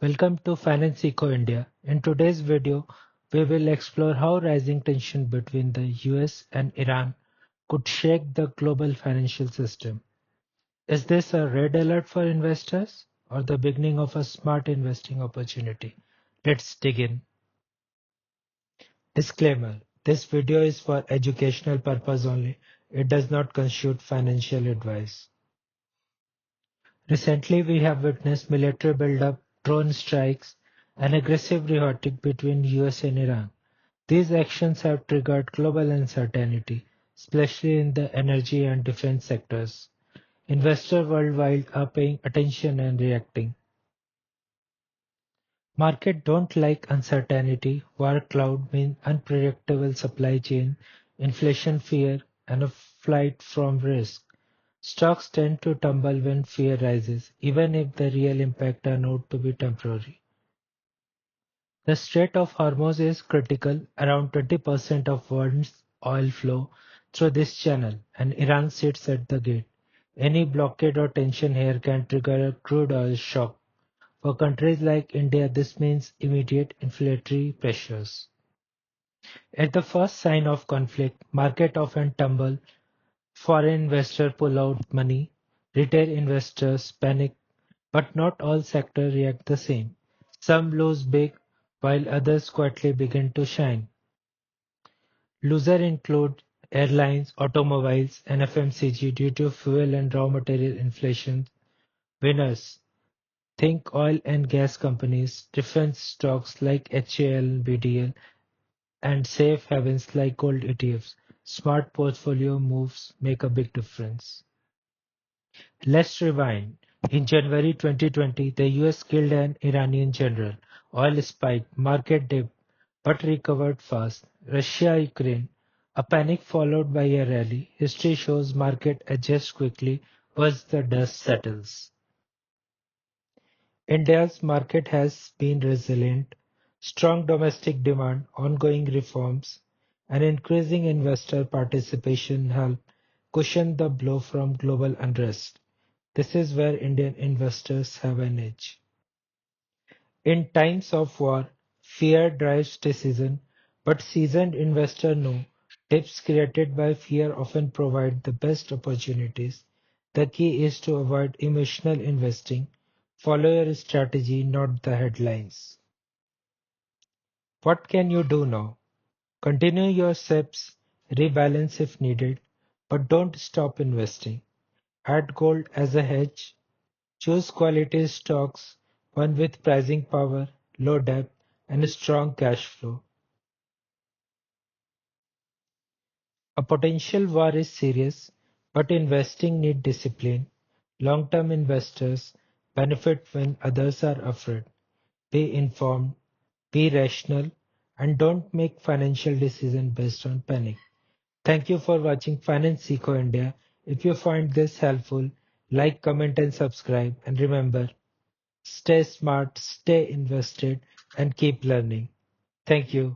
Welcome to Finance Sikho India. In today's video, we will explore how rising tension between the US and Iran could shake the global financial system. Is this a red alert for investors or the beginning of a smart investing opportunity? Let's dig in. Disclaimer: this video is for educational purpose only. It does not constitute financial advice. Recently, we have witnessed military buildup, drone strikes, and aggressive rhetoric between US and Iran. These actions have triggered global uncertainty, especially in the energy and defense sectors. Investors worldwide are paying attention and reacting. Markets don't like uncertainty. War cloud means unpredictable supply chain, inflation fear, and a flight from risk. Stocks tend to tumble when fear rises, even if the real impact are known to be temporary. The Strait of Hormuz is critical. Around 20% of world's oil flow through this channel, and Iran sits at the gate. Any blockade or tension here can trigger a crude oil shock. For countries like India, this means immediate inflationary pressures. At the first sign of conflict, market often tumble. Foreign investors pull out money. Retail investors panic, but not all sectors react the same. Some lose big, while others quietly begin to shine. Losers include airlines, automobiles, and FMCG due to fuel and raw material inflation. Winners: think oil and gas companies, defense stocks like HAL, BDL, and safe havens like gold ETFs. Smart portfolio moves make a big difference. Let's rewind. In January 2020, the US killed an Iranian general. Oil spiked, market dipped, but recovered fast. Russia-Ukraine, a panic followed by a rally. History shows market adjusts quickly once the dust settles. India's market has been resilient. Strong domestic demand, ongoing reforms, and increasing investor participation help cushion the blow from global unrest. This is where Indian investors have an edge. In times of war, fear drives decision, but seasoned investors know tips created by fear often provide the best opportunities. The key is to avoid emotional investing. Follow your strategy, not the headlines. What can you do now? Continue your steps, rebalance if needed, but don't stop investing. Add gold as a hedge. Choose quality stocks, one with pricing power, low debt, and a strong cash flow. A potential war is serious, but investing needs discipline. Long-term investors benefit when others are afraid. Be informed, be rational, and don't make financial decisions based on panic. Thank you for watching Finance Sikho India. If you find this helpful, like, comment, and subscribe. And remember, stay smart, stay invested, and keep learning. Thank you.